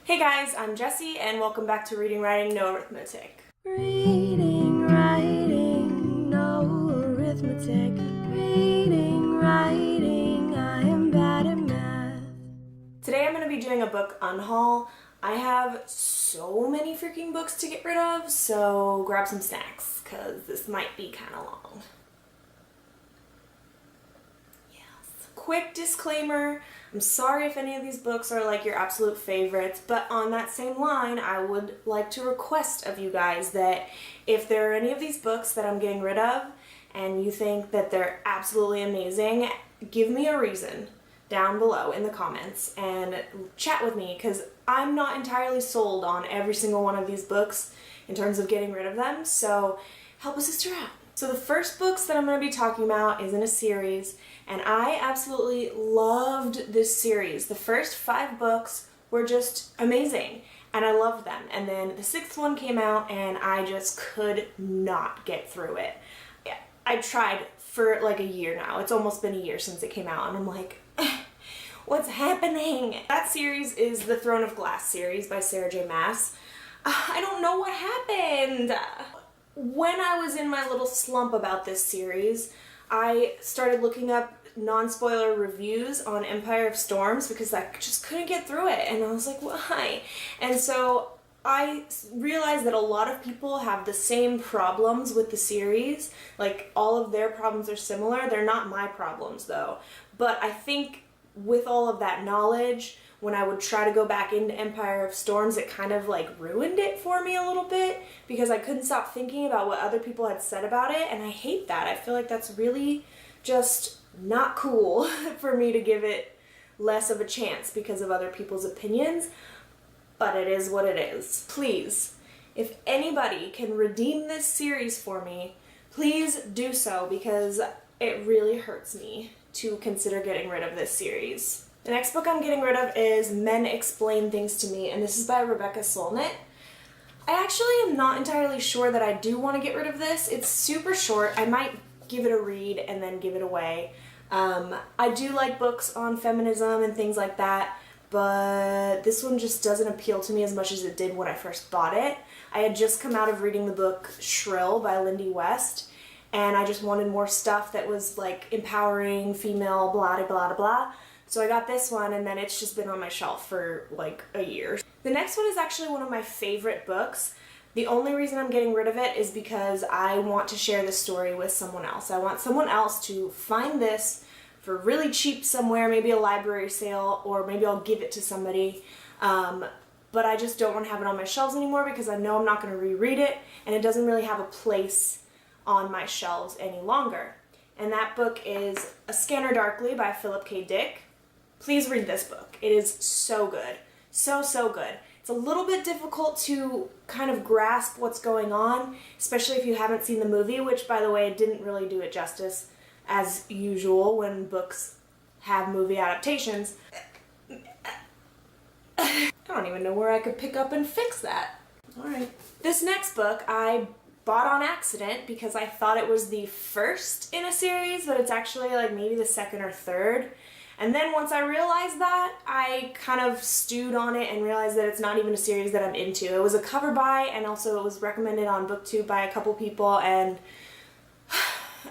Hey guys, I'm Jessie and welcome back to Reading, Writing, No Arithmetic. Reading, writing, no arithmetic. Reading, writing, I am bad at math. Today I'm going to be doing a book unhaul. I have so many freaking books to get rid of, so grab some snacks because this might be kind of long. Quick disclaimer, I'm sorry if any of these books are like your absolute favorites, but on that same line, I would like to request of you guys that if there are any of these books that I'm getting rid of and you think that they're absolutely amazing, give me a reason down below in the comments and chat with me, because I'm not entirely sold on every single one of these books in terms of getting rid of them, so help a sister out. So the first books that I'm going to be talking about is in a series, and I absolutely loved this series. The first 5 books were just amazing, and I loved them. And then the 6th one came out, and I just could not get through it. I tried for like a year now. It's almost been a year since it came out, and I'm like, what's happening? That series is the Throne of Glass series by Sarah J. Maas. I don't know what happened. When I was in my little slump about this series, I started looking up non-spoiler reviews on Empire of Storms because I just couldn't get through it, and I was like, why? And so I realized that a lot of people have the same problems with the series. Like, all of their problems are similar. They're not my problems though. But I think with all of that knowledge, when I would try to go back into Empire of Storms, it kind of like ruined it for me a little bit because I couldn't stop thinking about what other people had said about it, and I hate that. I feel like that's really just not cool for me to give it less of a chance because of other people's opinions, but it is what it is. Please, if anybody can redeem this series for me, please do so, because it really hurts me to consider getting rid of this series. The next book I'm getting rid of is Men Explain Things to Me, and this is by Rebecca Solnit. I actually am not entirely sure that I do want to get rid of this. It's super short. I might give it a read and then give it away. I do like books on feminism and things like that, but this one just doesn't appeal to me as much as it did when I first bought it. I had just come out of reading the book Shrill by Lindy West, and I just wanted more stuff that was like empowering, female, blah, blah, blah, blah. So I got this one, and then it's just been on my shelf for like a year. The next one is actually one of my favorite books. The only reason I'm getting rid of it is because I want to share this story with someone else. I want someone else to find this for really cheap somewhere, maybe a library sale, or maybe I'll give it to somebody. But I just don't want to have it on my shelves anymore because I know I'm not going to reread it, and it doesn't really have a place on my shelves any longer. And that book is A Scanner Darkly by Philip K. Dick. Please read this book. It is so good. So, so good. It's a little bit difficult to kind of grasp what's going on, especially if you haven't seen the movie, which, by the way, didn't really do it justice, as usual when books have movie adaptations. I don't even know where I could pick up and fix that. Alright. This next book I bought on accident because I thought it was the first in a series, but it's actually like maybe the second or third. And then once I realized that, I kind of stewed on it and realized that it's not even a series that I'm into. It was a cover by, and also it was recommended on BookTube by a couple people, and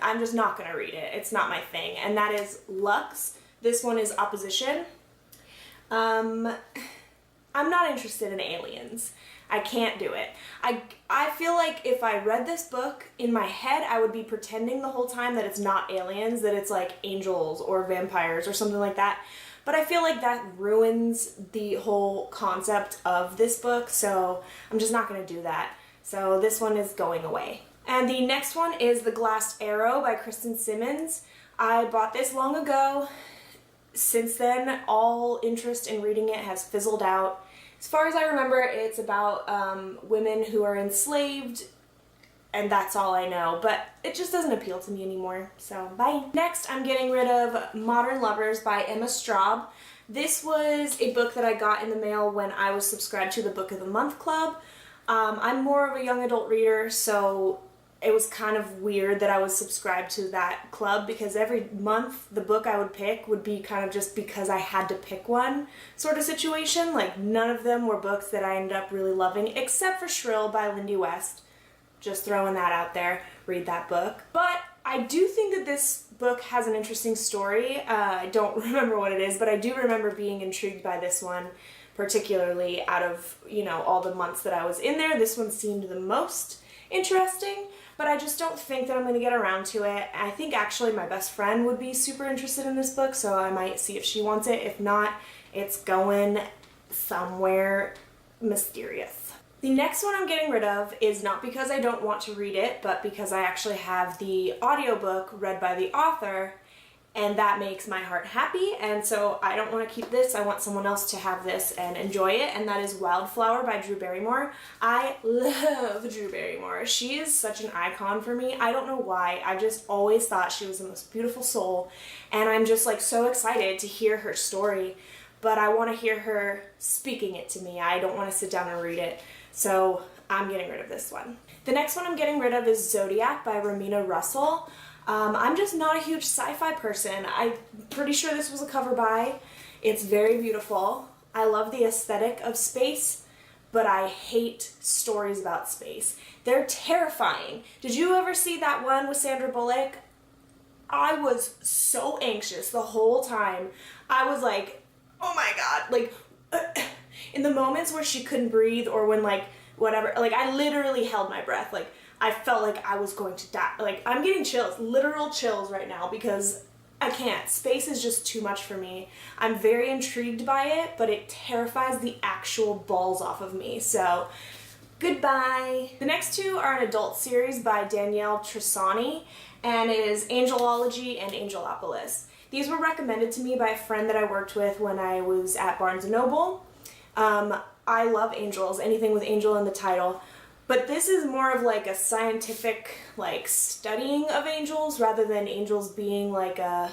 I'm just not going to read it. It's not my thing. And that is Lux. This one is Opposition. I'm not interested in aliens. I can't do it. I feel like if I read this book, in my head I would be pretending the whole time that it's not aliens, that it's like angels or vampires or something like that. But I feel like that ruins the whole concept of this book, so I'm just not going to do that. So this one is going away. And the next one is The Glassed Arrow by Kristen Simmons. I bought this long ago. Since then, all interest in reading it has fizzled out. As far as I remember, it's about women who are enslaved, and that's all I know, but it just doesn't appeal to me anymore, so bye. Next, I'm getting rid of Modern Lovers by Emma Straub. This was a book that I got in the mail when I was subscribed to the Book of the Month Club. I'm more of a young adult reader, so it was kind of weird that I was subscribed to that club, because every month the book I would pick would be kind of just because I had to pick one sort of situation. Like, none of them were books that I ended up really loving, except for Shrill by Lindy West. Just throwing that out there. Read that book. But I do think that this book has an interesting story. I don't remember what it is, but I do remember being intrigued by this one, particularly out of, you know, all the months that I was in there. This one seemed the most interesting, but I just don't think that I'm going to get around to it. I think actually my best friend would be super interested in this book, so I might see if she wants it. If not, it's going somewhere mysterious. The next one I'm getting rid of is not because I don't want to read it, but because I actually have the audiobook read by the author, and that makes my heart happy, and so I don't want to keep this. I want someone else to have this and enjoy it, and that is Wildflower by Drew Barrymore. I love Drew Barrymore. She is such an icon for me. I don't know why. I just always thought she was the most beautiful soul, and I'm just like so excited to hear her story, but I want to hear her speaking it to me. I don't want to sit down and read it, so I'm getting rid of this one. The next one I'm getting rid of is Zodiac by Ramina Russell. I'm just not a huge sci-fi person. I'm pretty sure this was a cover buy. It's very beautiful. I love the aesthetic of space, but I hate stories about space. They're terrifying. Did you ever see that one with Sandra Bullock? I was so anxious the whole time. I was like, oh my god, like, in the moments where she couldn't breathe, or when like, whatever, like I literally held my breath, like I felt like I was going to die. Like, I'm getting chills, literal chills right now, because I can't. Space is just too much for me. I'm very intrigued by it, but it terrifies the actual balls off of me, so goodbye. The next two are an adult series by Danielle Trissani, and it is Angelology and Angelopolis. These were recommended to me by a friend that I worked with when I was at Barnes & Noble. I love angels, anything with angel in the title, but this is more of like a scientific, like, studying of angels rather than angels being like a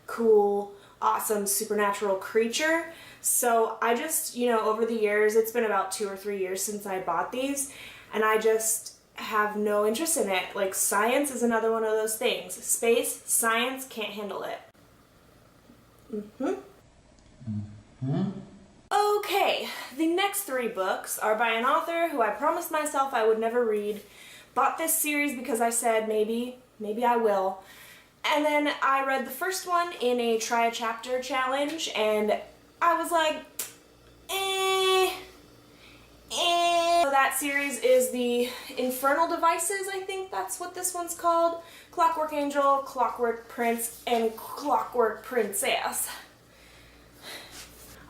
cool, awesome, supernatural creature. So I just, you know, over the years, it's been about 2 or 3 years since I bought these, and I just have no interest in it. Like, science is another one of those things. Space, science, can't handle it. Okay, the next 3 books are by an author who I promised myself I would never read. Bought this series because I said maybe I will. And then I read the first one in a try a chapter challenge, and I was like, So that series is the Infernal Devices, I think that's what this one's called. Clockwork Angel, Clockwork Prince, and Clockwork Princess.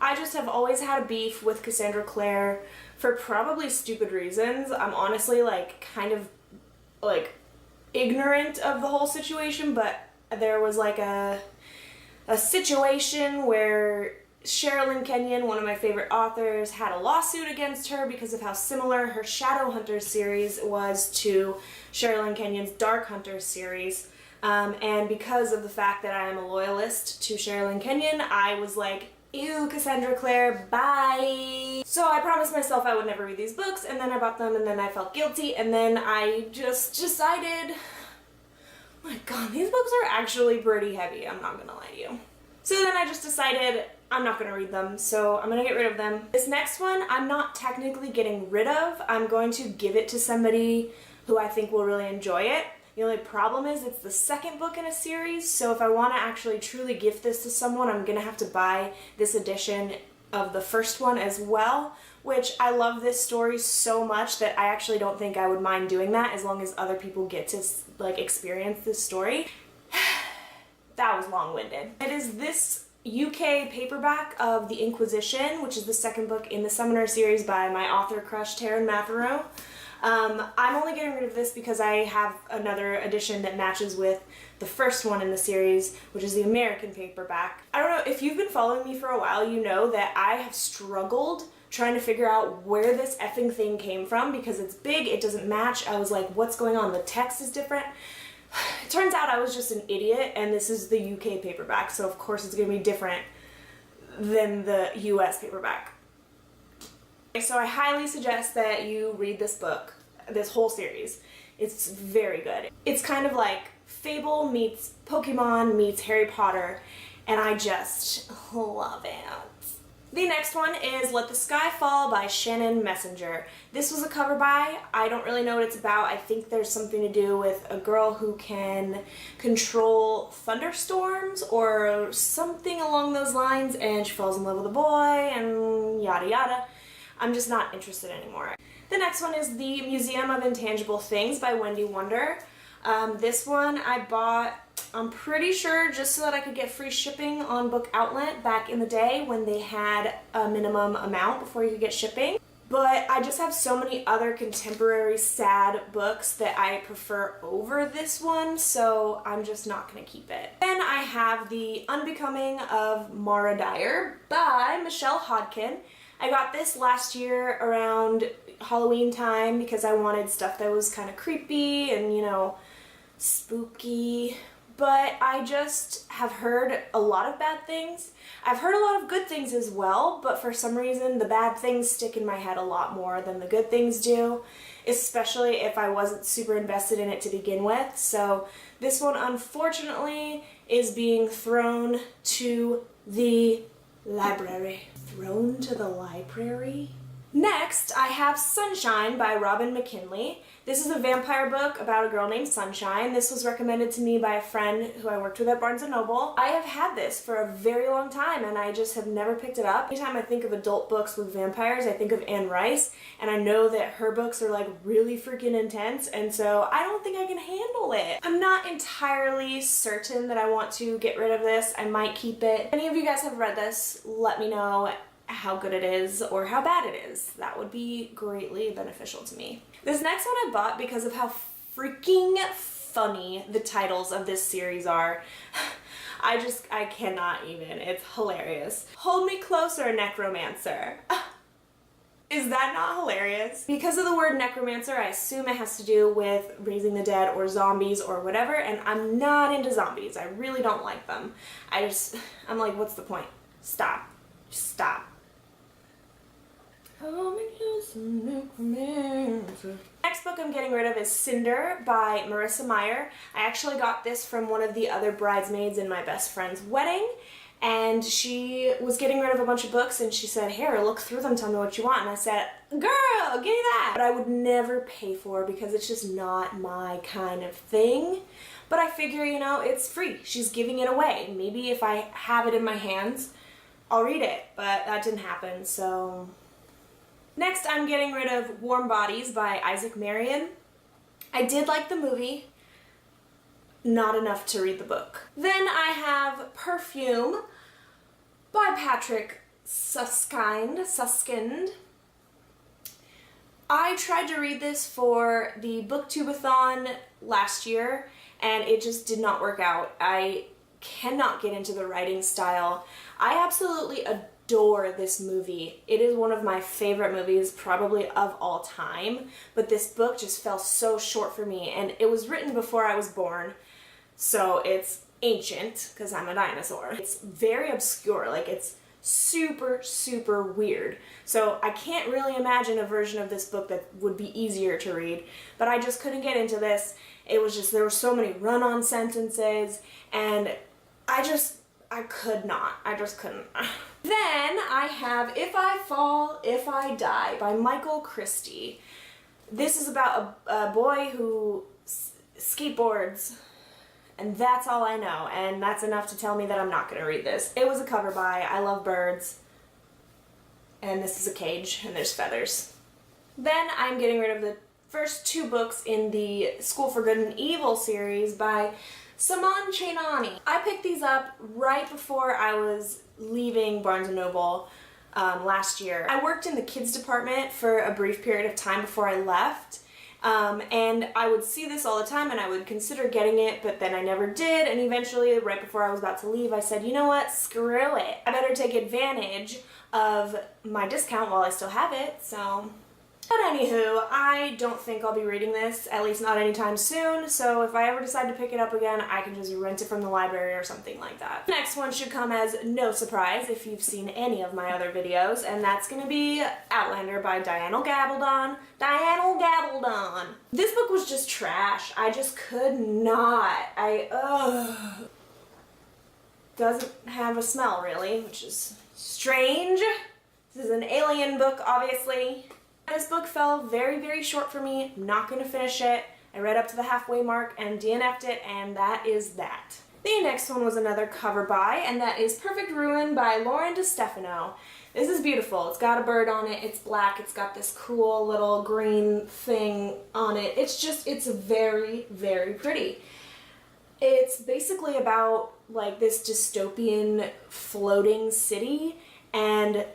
I just have always had a beef with Cassandra Clare for probably stupid reasons. I'm honestly like kind of like ignorant of the whole situation, but there was like a situation where Sherilyn Kenyon, one of my favorite authors, had a lawsuit against her because of how similar her Shadowhunters series was to Sherilyn Kenyon's Dark Hunters series. And because of the fact that I am a loyalist to Sherilyn Kenyon, I was like, ew, Cassandra Clare, bye. So I promised myself I would never read these books, and then I bought them, and then I felt guilty, and then I just decided, oh my god, these books are actually pretty heavy, I'm not gonna lie to you. So then I just decided I'm not gonna read them, so I'm gonna get rid of them. This next one, I'm not technically getting rid of. I'm going to give it to somebody who I think will really enjoy it. The only problem is it's the second book in a series, so if I want to actually truly gift this to someone, I'm going to have to buy this edition of the first one as well, which I love this story so much that I actually don't think I would mind doing that as long as other people get to like experience this story. That was long-winded. It is this UK paperback of The Inquisition, which is the second book in the Summoner series by my author crush Taryn Matherow. I'm only getting rid of this because I have another edition that matches with the first one in the series, which is the American paperback. I don't know, if you've been following me for a while, you know that I have struggled trying to figure out where this effing thing came from because it's big, it doesn't match. I was like, what's going on? The text is different. It turns out I was just an idiot, and this is the UK paperback, so of course it's going to be different than the US paperback. So I highly suggest that you read this book, this whole series. It's very good. It's kind of like Fable meets Pokemon meets Harry Potter, and I just love it. The next one is Let the Sky Fall by Shannon Messenger. This was a cover by. I don't really know what it's about. I think there's something to do with a girl who can control thunderstorms or something along those lines, and she falls in love with a boy and yada yada. I'm just not interested anymore. The next one is The Museum of Intangible Things by Wendy Wonder. This one I bought, I'm pretty sure, just so that I could get free shipping on Book Outlet back in the day when they had a minimum amount before you could get shipping. But I just have so many other contemporary sad books that I prefer over this one, so I'm just not going to keep it. Then I have The Unbecoming of Mara Dyer by Michelle Hodkin. I got this last year around Halloween time because I wanted stuff that was kind of creepy and, you know, spooky. But I just have heard a lot of bad things. I've heard a lot of good things as well, but for some reason the bad things stick in my head a lot more than the good things do, especially if I wasn't super invested in it to begin with. So this one, unfortunately, is being thrown to the library. Thrown to the library? Next, I have Sunshine by Robin McKinley. This is a vampire book about a girl named Sunshine. This was recommended to me by a friend who I worked with at Barnes & Noble. I have had this for a very long time and I just have never picked it up. Anytime I think of adult books with vampires, I think of Anne Rice, and I know that her books are like really freaking intense, and so I don't think I can handle it. I'm not entirely certain that I want to get rid of this. I might keep it. If any of you guys have read this, let me know how good it is or how bad it is. That would be greatly beneficial to me. This next one I bought because of how freaking funny the titles of this series are. I cannot even. It's hilarious. Hold Me Closer, Necromancer. Is that not hilarious? Because of the word necromancer, I assume it has to do with raising the dead or zombies or whatever, and I'm not into zombies. I really don't like them. I'm like, what's the point? Stop. Just stop. Next book I'm getting rid of is Cinder by Marissa Meyer. I actually got this from one of the other bridesmaids in my best friend's wedding, and she was getting rid of a bunch of books and she said, "Here, look through them, tell me what you want." And I said, "Girl, give me that!" But I would never pay for because it's just not my kind of thing. But I figure, you know, it's free. She's giving it away. Maybe if I have it in my hands, I'll read it, but that didn't happen, so... Next, I'm getting rid of Warm Bodies by Isaac Marion. I did like the movie, not enough to read the book. Then I have Perfume by Patrick Suskind. I tried to read this for the Booktubeathon last year, and it just did not work out. I cannot get into the writing style. I absolutely adore this movie. It is one of my favorite movies probably of all time, but this book just fell so short for me, and it was written before I was born, so it's ancient because I'm a dinosaur. It's very obscure, like it's super, super weird. So I can't really imagine a version of this book that would be easier to read, but I just couldn't get into this. It was just, there were so many run-on sentences, and I could not. I just couldn't. Then I have If I Fall, If I Die by Michael Christie. This is about a boy who skateboards, and that's all I know, and that's enough to tell me that I'm not going to read this. It was a cover by. I love birds, and this is a cage, and there's feathers. Then I'm getting rid of the first two books in the School for Good and Evil series by Saman Chainani. I picked these up right before I was leaving Barnes & Noble last year. I worked in the kids department for a brief period of time before I left, and I would see this all the time and I would consider getting it, but then I never did, and eventually right before I was about to leave I said, you know what, screw it. I better take advantage of my discount while I still have it, so But anywho, I don't think I'll be reading this, at least not anytime soon, so if I ever decide to pick it up again, I can just rent it from the library or something like that. The next one should come as no surprise if you've seen any of my other videos, and that's gonna be Outlander by Diana Gabaldon. Diana Gabaldon! This book was just trash. I just could not. Doesn't have a smell really, which is strange. This is an alien book, obviously. This book fell very, very short for me. Not going to finish it. I read up to the halfway mark and DNF'd it, and that is that. The next one was another cover by, and that is Perfect Ruin by Lauren DeStefano. This is beautiful. It's got a bird on it. It's black. It's got this cool little green thing on it. It's very, very pretty. It's basically about like this dystopian floating city, and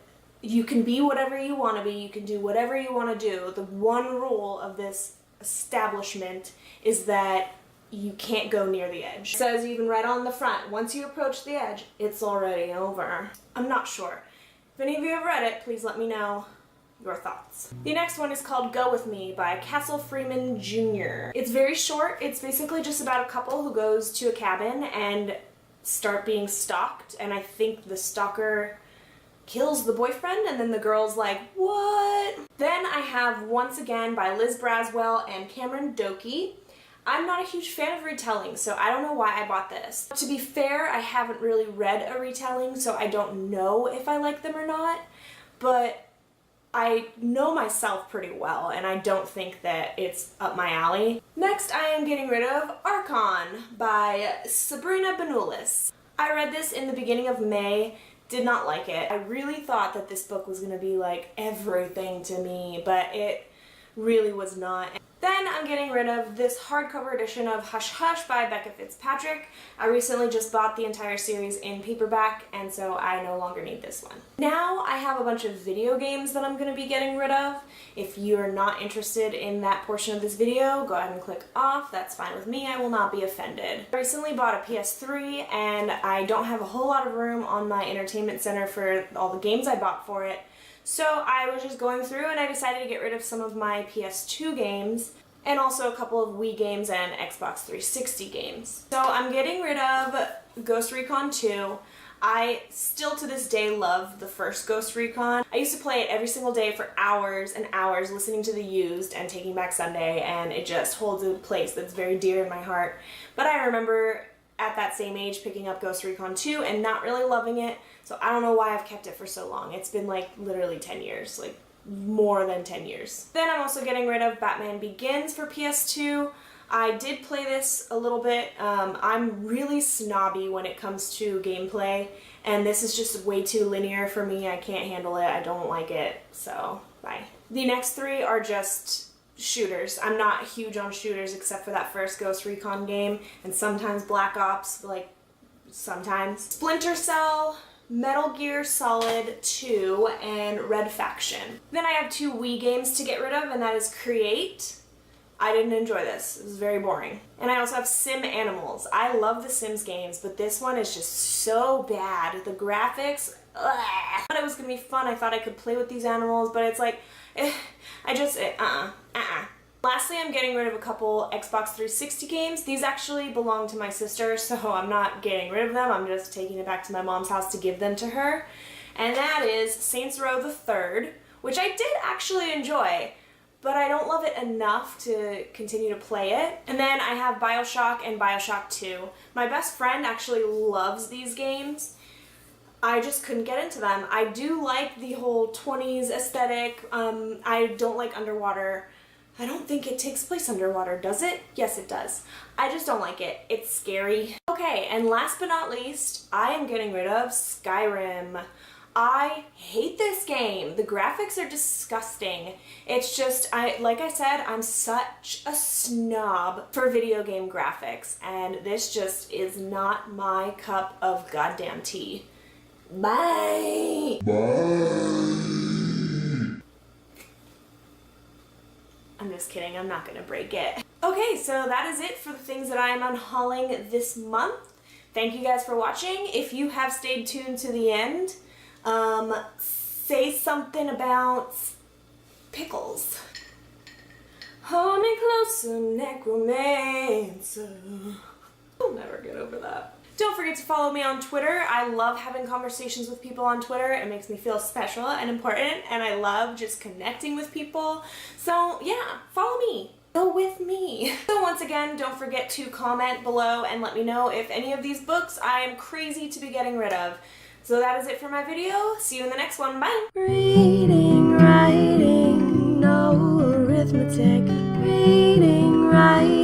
you can be whatever you want to be, you can do whatever you want to do. The one rule of this establishment is that you can't go near the edge. It says even right on the front, once you approach the edge, it's already over. I'm not sure. If any of you have read it, please let me know your thoughts. The next one is called Go With Me by Castle Freeman Jr. It's very short. It's basically just about a couple who goes to a cabin and start being stalked, and I think the stalker kills the boyfriend, and then the girl's like, what? Then I have Once Again by Liz Braswell and Cameron Doki. I'm not a huge fan of retelling, so I don't know why I bought this. To be fair, I haven't really read a retelling, so I don't know if I like them or not, but I know myself pretty well, and I don't think that it's up my alley. Next, I am getting rid of Archon by Sabrina Benulis. I read this in the beginning of May. Did not like it. I really thought that this book was going to be like everything to me, but it really was not. Then I'm getting rid of this hardcover edition of Hush Hush by Becca Fitzpatrick. I recently just bought the entire series in paperback, and so I no longer need this one. Now I have a bunch of video games that I'm going to be getting rid of. If you're not interested in that portion of this video, go ahead and click off. That's fine with me. I will not be offended. I recently bought a PS3, and I don't have a whole lot of room on my entertainment center for all the games I bought for it. So I was just going through and I decided to get rid of some of my PS2 games and also a couple of Wii games and Xbox 360 games. So I'm getting rid of Ghost Recon 2. I still to this day love the first Ghost Recon. I used to play it every single day for hours and hours, listening to The Used and Taking Back Sunday, and it just holds a place that's very dear in my heart. But I remember at that same age picking up Ghost Recon 2 and not really loving it, so I don't know why I've kept it for so long. It's been like literally 10 years, like more than 10 years. Then I'm also getting rid of Batman Begins for PS2. I did play this a little bit. I'm really snobby when it comes to gameplay, and this is just way too linear for me. I can't handle it. I don't like it, so bye. The next three are just shooters. I'm not huge on shooters except for that first Ghost Recon game and sometimes Black Ops, like sometimes. Splinter Cell, Metal Gear Solid 2, and Red Faction. Then I have two Wii games to get rid of, and that is Create. I didn't enjoy this. It was very boring. And I also have Sim Animals. I love the Sims games, but this one is just so bad. The graphics, ugh. I thought it was gonna be fun. I thought I could play with these animals, but it's like, Lastly, I'm getting rid of a couple Xbox 360 games. These actually belong to my sister, so I'm not getting rid of them. I'm just taking it back to my mom's house to give them to her. And that is Saints Row the Third, which I did actually enjoy, but I don't love it enough to continue to play it. And then I have BioShock and BioShock 2. My best friend actually loves these games. I just couldn't get into them. I do like the whole 20s aesthetic. I don't like underwater. I don't think it takes place underwater, does it? Yes, it does. I just don't like it. It's scary. Okay, and last but not least, I am getting rid of Skyrim. I hate this game. The graphics are disgusting. It's just, like I said, I'm such a snob for video game graphics, and this just is not my cup of goddamn tea. Bye! Bye! I'm just kidding, I'm not gonna break it. Okay, so that is it for the things that I am unhauling this month. Thank you guys for watching. If you have stayed tuned to the end, say something about Pickles. Hold me closer, necromancer. I'll never get over that. Don't forget to follow me on Twitter. I love having conversations with people on Twitter. It makes me feel special and important, and I love just connecting with people. So yeah, follow me. Go with me. So once again, don't forget to comment below and let me know if any of these books I am crazy to be getting rid of. So that is it for my video. See you in the next one. Bye. Reading, writing, no arithmetic. Reading, writing.